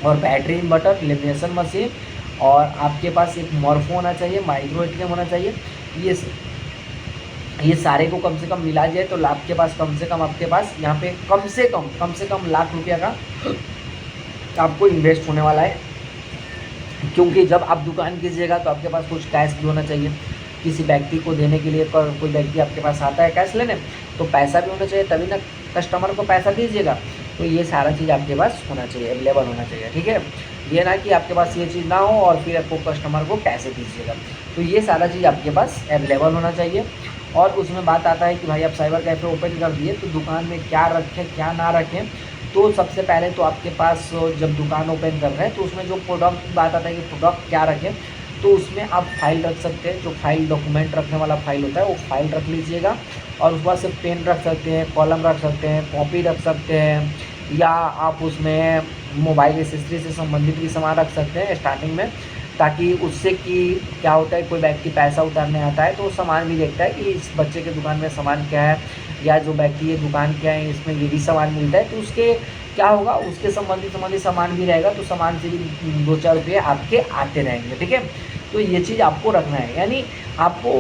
और बैटरी इन्वर्टर, लेमिनेशन मशीन, और आपके पास एक मॉर्फो होना चाहिए, माइक्रो एटीएम होना चाहिए। ये सारे को कम से कम मिला जाए तो आपके पास कम से कम, आपके पास यहाँ पे कम से कम लाख रुपया का आपको इन्वेस्ट होने वाला है। क्योंकि जब आप दुकान कीजिएगा तो आपके पास कुछ कैश भी होना चाहिए, किसी व्यक्ति को देने के लिए। कोई व्यक्ति आपके पास आता है कैश लेने, तो पैसा भी होना चाहिए, तभी ना कस्टमर को पैसा दीजिएगा। तो ये सारा चीज़ आपके पास होना चाहिए, अवेलेबल होना चाहिए, ठीक है। ये ना कि आपके पास ये चीज़ ना हो और फिर आपको कस्टमर को कैसे दीजिएगा। तो ये सारा चीज़ आपके पास अवेलेबल होना चाहिए। और उसमें बात आता है कि भाई आप साइबर कैफ़े ओपन कर दिए तो दुकान में क्या रखें क्या ना रखें। तो सबसे पहले तो आपके पास जब दुकान ओपन कर रहे हैं तो उसमें जो प्रोडक्ट की बात आता है कि प्रोडक्ट क्या रखें, तो उसमें आप फाइल रख सकते हैं, जो फाइल डॉक्यूमेंट रखने वाला फाइल होता है वो फाइल रख लीजिएगा। और उसके बाद से पेन रख सकते हैं, कॉलम रख सकते हैं, कॉपी रख सकते हैं, या आप उसमें मोबाइल एक्सेसरी से संबंधित भी सामान रख सकते हैं स्टार्टिंग में, ताकि उससे कि क्या होता है कोई व्यक्ति पैसा उतारने आता है तो वो सामान भी देखता है कि इस बच्चे के दुकान में सामान क्या है, या जो व्यक्ति ये दुकान क्या है इसमें ये भी सामान मिलता है, तो उसके क्या होगा, उसके संबंधित सामान भी रहेगा, तो सामान से भी 2-4 रुपये आपके आते रहेंगे, ठीक है। तो ये चीज़ आपको रखना है, यानी आपको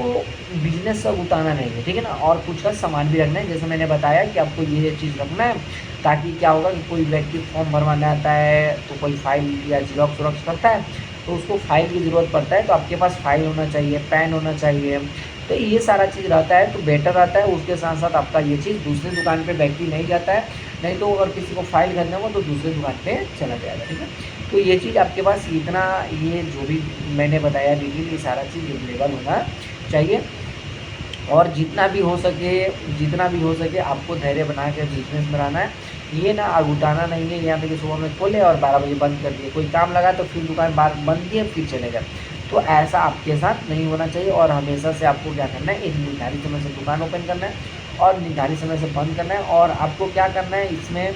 बिजनेस सब उतारना नहीं है, ठीक है ना। और कुछ का सामान भी रखना है, जैसे मैंने बताया कि आपको ये चीज़ रखना है, ताकि क्या होगा कि कोई व्यक्ति फॉर्म भरवाने आता है तो कोई फाइल या जीरोक्स वोरोक्स करता है तो उसको फाइल की ज़रूरत पड़ता है, तो आपके पास फाइल होना चाहिए, पेन होना चाहिए। तो ये सारा चीज़ रहता है तो बेटर रहता है। उसके साथ साथ आपका ये चीज़ दूसरी दुकान पे व्यक्ति नहीं जाता है, नहीं तो अगर किसी को फाइल करना हो तो दूसरी दुकान पे चला जाएगा, ठीक है। तो ये चीज़ आपके पास इतना, ये जो भी मैंने बताया डिटेल, ये सारा चीज़ अवेलेबल होना चाहिए। और जितना भी हो सके आपको धैर्य बना के बिजनेस में रहना है। ये ना अगुटाना नहीं है, यहाँ पे कि सुबह में खोले और 12 बजे बंद कर दिए, कोई काम लगा तो फिर दुकान बार बंद किए फिर चले गए। तो ऐसा आपके साथ नहीं होना चाहिए। और हमेशा से आपको क्या करना है, एक निर्धारित समय से दुकान ओपन करना है और निर्धारित समय से बंद करना है। और आपको क्या करना है, इसमें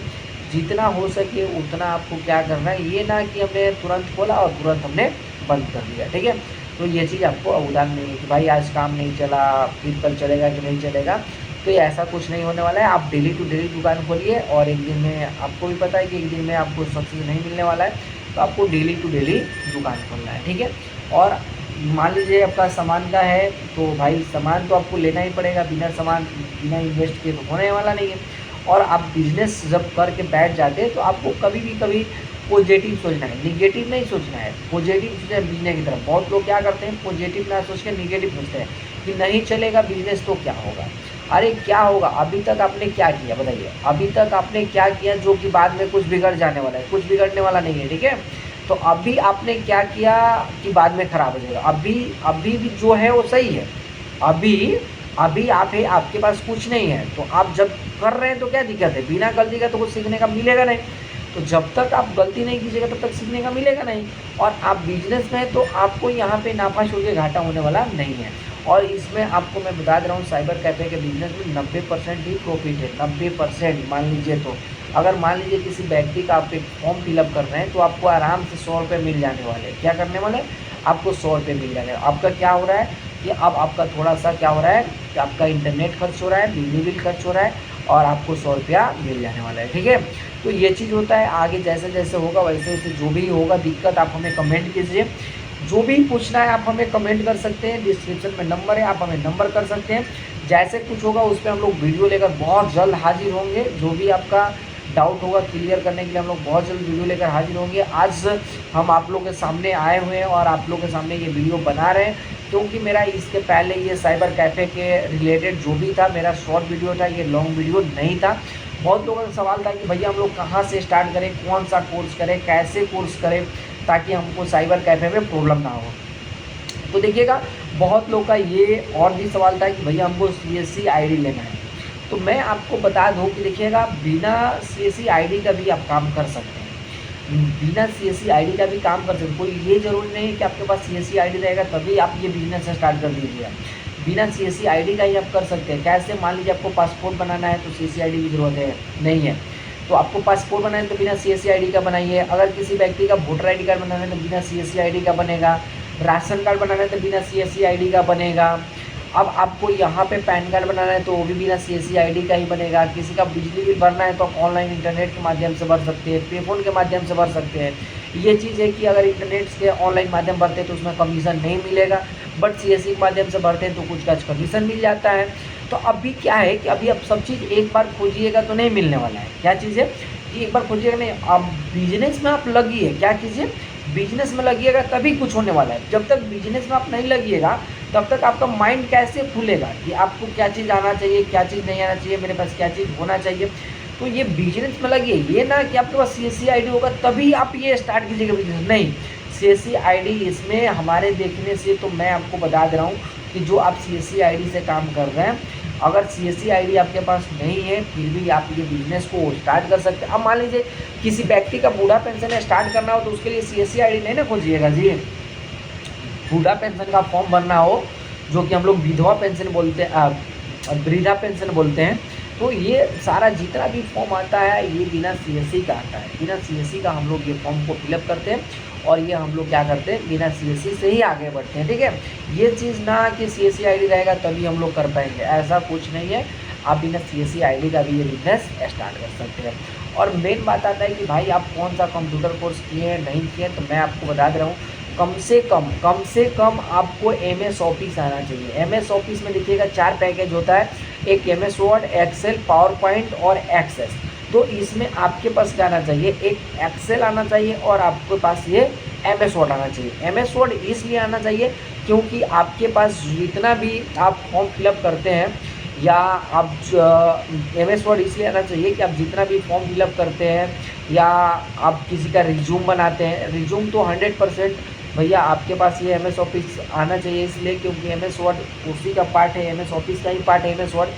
जितना हो सके उतना आपको क्या करना है, ये ना कि हमने तुरंत खोला और तुरंत हमने बंद कर दिया, ठीक है। तो ये चीज़ आपको अवधान नहीं है कि भाई आज काम नहीं चला फिर कल चलेगा कि नहीं चलेगा, तो ये ऐसा कुछ नहीं होने वाला है। आप डेली टू डेली दुकान खोलिए, और एक दिन में आपको भी पता है कि एक दिन में आपको सक्सेस नहीं मिलने वाला है, तो आपको डेली टू डेली दुकान खोलना है, ठीक है। और मान लीजिए आपका सामान का है तो भाई सामान तो आपको लेना ही पड़ेगा, बिना इन्वेस्ट किए तो होने वाला नहीं है। और आप बिजनेस जब करके बैठ जाते हैं तो आपको कभी पॉजिटिव सोचना है, निगेटिव नहीं सोचना है, पॉजिटिव सोचना है बिजनेस की तरफ। बहुत लोग क्या करते हैं, पॉजिटिव ना सोच के निगेटिव सोचते हैं कि नहीं चलेगा बिजनेस तो क्या होगा। अरे क्या होगा, अभी तक आपने क्या किया बताइए, अभी तक आपने क्या किया जो कि बाद में कुछ बिगड़ जाने वाला है, कुछ बिगड़ने वाला नहीं है, ठीक है। तो अभी आपने क्या किया कि बाद में खराब हो जाएगा, अभी अभी भी जो है वो सही है। अभी अभी आप है, आपके पास कुछ नहीं है, तो आप जब कर रहे हैं तो क्या दिक्कत है, बिना गलती का तो कुछ सीखने का मिलेगा नहीं। तो जब तक आप गलती नहीं कीजिएगा तब तक सीखने का मिलेगा नहीं। और आप बिजनेस में हैं तो आपको यहाँ पे नाफा छोड़ के घाटा होने वाला नहीं है। और इसमें आपको मैं बता दे रहा हूँ, साइबर कैफ़े के बिजनेस में 90% ही प्रॉफिट है, 90% मान लीजिए। तो अगर मान लीजिए किसी व्यक्ति का आप एक फॉर्म फिलअप कर रहे हैं तो आपको आराम से 100 रुपये मिल जाने वाले हैं। क्या करने वाले, आपको 100 रुपये मिल जाने वाले। आपका क्या हो रहा है कि अब आपका थोड़ा सा क्या हो रहा है कि आपका इंटरनेट खर्च हो रहा है, बिजली बिल खर्च हो रहा है, और आपको 100 रुपया मिल जाने वाला है, ठीक है। तो ये चीज़ होता है। आगे जैसे जैसे होगा वैसे वैसे जो भी होगा दिक्कत आप हमें कमेंट कीजिए, जो भी पूछना है आप हमें कमेंट कर सकते हैं, डिस्क्रिप्शन में नंबर है, आप हमें नंबर कर सकते हैं। जैसे कुछ होगा उस पर हम लोग वीडियो लेकर बहुत जल्द हाजिर होंगे। जो भी आपका डाउट होगा क्लियर करने के लिए हम लोग बहुत जल्द वीडियो लेकर हाजिर होंगे। आज हम आप लोगों के सामने आए हुए हैं और आप लोगों के सामने ये वीडियो बना रहे हैं क्योंकि मेरा इसके पहले ये साइबर कैफ़े के रिलेटेड जो भी था मेरा शॉर्ट वीडियो था, ये लॉन्ग वीडियो नहीं था। बहुत लोगों का सवाल था कि भैया हम लोग कहाँ से स्टार्ट करें, कौन सा कोर्स करें, कैसे कोर्स करें ताकि हमको साइबर कैफ़े में प्रॉब्लम ना हो। तो देखिएगा, बहुत लोग का ये और भी सवाल था कि भैया हमको CSC ID लेना है। तो मैं आपको बता दूं कि देखिएगा, बिना CSC ID का भी आप काम कर सकते हैं, बिना CSC ID का भी काम कर सकते हैं। कोई ये ज़रूरी नहीं है कि आपके पास CSC ID रहेगा तभी आप ये बिजनेस स्टार्ट कर दीजिए। बिना CSC ID का ही आप कर सकते हैं। कैसे, मान लीजिए आपको पासपोर्ट बनाना है तो CSC ID की ज़रूरत है नहीं है, तो आपको पासपोर्ट बनाना है तो बिना CSC ID का बनाइए। अगर किसी व्यक्ति का वोटर ID कार्ड बनाना है तो बिना CSC ID का बनेगा। राशन कार्ड बनाना है तो बिना CSC ID का बनेगा। अब आपको यहाँ पे पैन कार्ड बनाना है तो वो भी बिना CSC ID का ही बनेगा। किसी का बिजली बिल भरना है तो आप ऑनलाइन इंटरनेट के माध्यम से भर सकते हैं, पेफोन के माध्यम से भर सकते हैं। ये चीज़ है कि अगर इंटरनेट के ऑनलाइन माध्यम भरते हैं तो उसमें कमीशन नहीं मिलेगा, बट CSC के माध्यम से भरते हैं तो कुछ का कमीशन मिल जाता है। तो अभी क्या है कि अभी आप सब चीज़ एक बार खोजिएगा तो नहीं मिलने वाला है। क्या चीज़ है कि एक बार खोजिएगा नहीं, अब बिजनेस में आप लगिए, क्या कीजिए, बिजनेस में लगिएगा तभी कुछ होने वाला है। जब तक बिजनेस में आप नहीं लगिएगा तब तक आपका माइंड कैसे खुलेगा कि आपको क्या चीज़ आना चाहिए, क्या चीज़ नहीं आना चाहिए, मेरे पास क्या चीज़ होना चाहिए। तो ये बिजनेस में लगिए, ये ना कि आपके पास CSC ID होगा तभी आप ये स्टार्ट कीजिएगा बिजनेस, नहीं। CSC ID इसमें हमारे देखने से तो मैं आपको बता दे रहा हूँ कि जो आप CSC ID से काम कर रहे हैं, अगर CSC ID आपके पास नहीं है फिर भी आप ये बिजनेस को स्टार्ट कर सकते हैं। अब मान लीजिए किसी व्यक्ति का बूढ़ा पेंशन स्टार्ट करना हो तो उसके लिए CSC ID नहीं ना खोजिएगा जी। बूढ़ा पेंशन का फॉर्म भरना हो, जो कि हम लोग विधवा पेंशन बोलते हैं, वृद्धा पेंशन बोलते हैं, तो ये सारा जितना भी फॉर्म आता है ये बिना CSC का आता है। बिना CSC का हम लोग ये फॉर्म को फिलअप करते हैं और ये हम लोग क्या करते हैं, बिना CSC से ही आगे बढ़ते हैं, ठीक है। ये चीज़ ना कि CSC ID रहेगा तभी हम लोग कर पाएंगे, ऐसा कुछ नहीं है। आप बिना CSC ID का भी ये बिजनेस स्टार्ट कर सकते हैं। और मेन बात आता है कि भाई आप कौन सा कंप्यूटर कोर्स किए हैं नहीं किए, तो मैं आपको बता दे रहा हूँ, कम से कम आपको MS ऑफिस आना चाहिए। MS ऑफिस में देखिएगा 4 पैकेज होता है, एक MS Word, Excel, PowerPoint और एक्सेस। तो इसमें आपके पास क्या आना चाहिए, एक एक्सेल आना चाहिए और आपके पास ये MS वर्ड आना चाहिए। MS वर्ड इसलिए आना चाहिए क्योंकि आपके पास जितना भी आप फॉर्म फिलअप करते हैं, या आप MS वर्ड इसलिए आना चाहिए कि आप जितना भी फॉर्म फिलअप करते हैं या आप किसी का रिज्यूम बनाते हैं, रिज्यूम तो 100% भैया आपके पास ये MS ऑफिस आना चाहिए, इसलिए क्योंकि MS वर्ड उसी का पार्ट है, MS ऑफिस का ही पार्ट है MS वर्ड।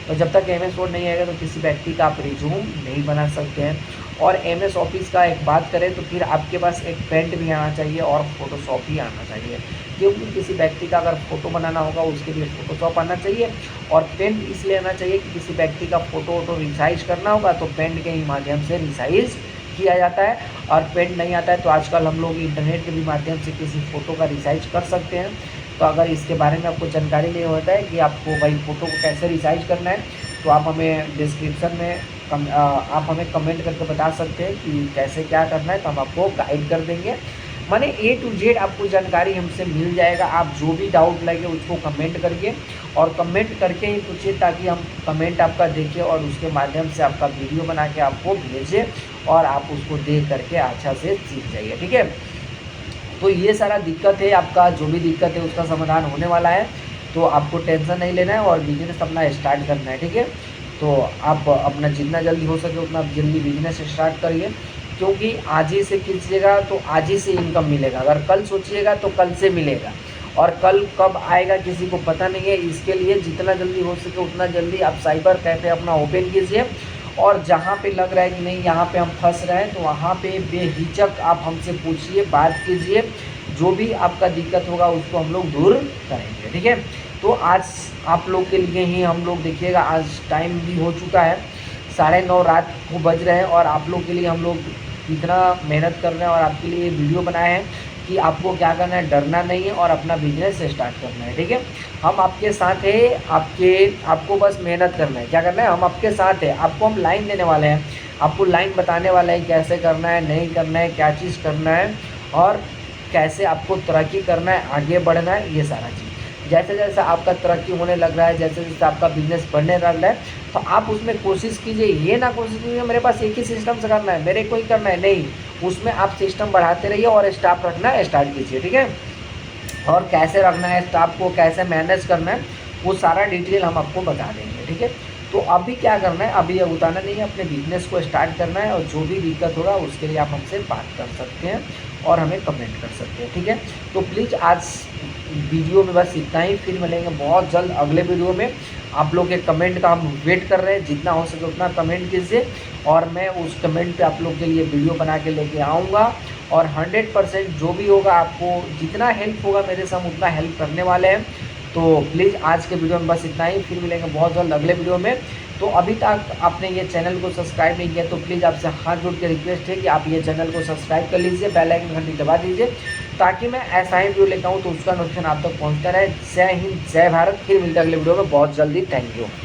और जब तक MS वर्ड नहीं आएगा तो किसी व्यक्ति का आप रिज्यूम नहीं बना सकते हैं। और MS ऑफिस का एक बात करें तो फिर आपके पास एक पेंट भी आना चाहिए और फोटोशॉप भी आना चाहिए, क्योंकि किसी व्यक्ति का अगर फ़ोटो बनाना होगा उसके लिए फोटोशॉप आना चाहिए। और पेंट इसलिए आना चाहिए कि किसी व्यक्ति का फ़ोटो रिसाइज करना होगा तो पेंट के ही माध्यम से रिसाइज किया जाता है। और पेंट नहीं आता है तो आजकल हम लोग इंटरनेट के भी माध्यम से किसी फ़ोटो का रिसाइज कर सकते हैं। तो अगर इसके बारे में आपको जानकारी नहीं होता है कि आपको भाई फ़ोटो को कैसे रिसाइज करना है, तो आप हमें डिस्क्रिप्शन में आप हमें कमेंट करके बता सकते हैं कि कैसे क्या करना है, तो हम आपको गाइड कर देंगे। माने ए टू जेड आपको जानकारी हमसे मिल जाएगा। आप जो भी डाउट लगे उसको कमेंट करिए और कमेंट करके ही पूछिए, ताकि हम कमेंट आपका देखें और उसके माध्यम से आपका वीडियो बना के आपको भेजें और आप उसको देख करके अच्छा से सीख जाइए, ठीक है। तो ये सारा दिक्कत है, आपका जो भी दिक्कत है उसका समाधान होने वाला है, तो आपको टेंशन नहीं लेना है और बिजनेस अपना स्टार्ट करना है, ठीक है। तो आप अपना जितना जल्दी हो सके उतना जल्दी बिजनेस स्टार्ट करिए, क्योंकि आज ही से कीजिएगा तो आज ही से इनकम मिलेगा। अगर कल सोचिएगा तो कल से मिलेगा, और कल कब आएगा किसी को पता नहीं है। इसके लिए जितना जल्दी हो सके उतना जल्दी आप साइबर कैफ़े अपना ओपन कीजिए, और जहाँ पे लग रहा है कि नहीं यहाँ पे हम फंस रहे हैं, तो वहाँ पे बेहिचक आप हमसे पूछिए, बात कीजिए, जो भी आपका दिक्कत होगा उसको हम लोग दूर करेंगे, ठीक है। तो आज आप लोग के लिए ही हम लोग देखिएगा, आज टाइम भी हो चुका है, 9:30 रात को बज रहे हैं, और आप लोग के लिए हम लोग इतना मेहनत कर रहे हैं और आपके लिए वीडियो बनाए हैं कि आपको क्या करना है, डरना नहीं है और अपना बिजनेस स्टार्ट करना है, ठीक है। हम आपके साथ हैं, आपको बस मेहनत करना है। क्या करना है, हम आपके साथ हैं, आपको हम लाइन देने वाले हैं, आपको लाइन बताने वाले हैं कैसे करना है, नहीं करना है, क्या चीज़ करना है और कैसे आपको तरक्की करना है, आगे बढ़ना है, ये सारा चीज़। जैसे जैसे आपका तरक्की होने लग रहा है, जैसे जैसे आपका बिजनेस बढ़ने लग रहा है, तो आप उसमें कोशिश कीजिए। ये ना कोशिश कीजिए मेरे पास एक ही सिस्टम से करना है, मेरे को ही करना है, नहीं, उसमें आप सिस्टम बढ़ाते रहिए और स्टाफ रखना स्टार्ट कीजिए, ठीक है। और कैसे रखना है स्टाफ को, कैसे मैनेज करना है, वो सारा डिटेल हम आपको बता देंगे, ठीक है। तो अभी क्या करना है, अभी अब उतारना नहीं है, अपने बिजनेस को स्टार्ट करना है, और जो भी दिक्कत होगा उसके लिए आप हमसे बात कर सकते हैं और हमें कमेंट कर सकते हैं, ठीक है। तो प्लीज़ आज वीडियो में बस इतना ही, फिर मिलेंगे बहुत जल्द अगले वीडियो में। आप लोग के कमेंट का हम वेट कर रहे हैं, जितना हो सके उतना कमेंट कीजिए और मैं उस कमेंट पे आप लोग के लिए वीडियो बना के लेके आऊँगा, और 100% जो भी होगा, आपको जितना हेल्प होगा मेरे से हम उतना हेल्प करने वाले हैं। तो प्लीज़ आज के वीडियो में बस इतना ही, फिर मिलेंगे बहुत जल्द अगले वीडियो में। तो अभी तक आपने ये चैनल को सब्सक्राइब नहीं किया तो प्लीज़ आपसे हाथ जोड़ के रिक्वेस्ट है कि आप ये चैनल को सब्सक्राइब कर लीजिए, बेल आइकन घंटी दबा दीजिए, ताकि मैं ऐसा ही वीडियो लेता हूँ तो उसका नोटिफिकेशन आप तक पहुँचता रहे। जय हिंद, जय भारत। फिर मिलते हैं अगले वीडियो में बहुत जल्दी। Thank you.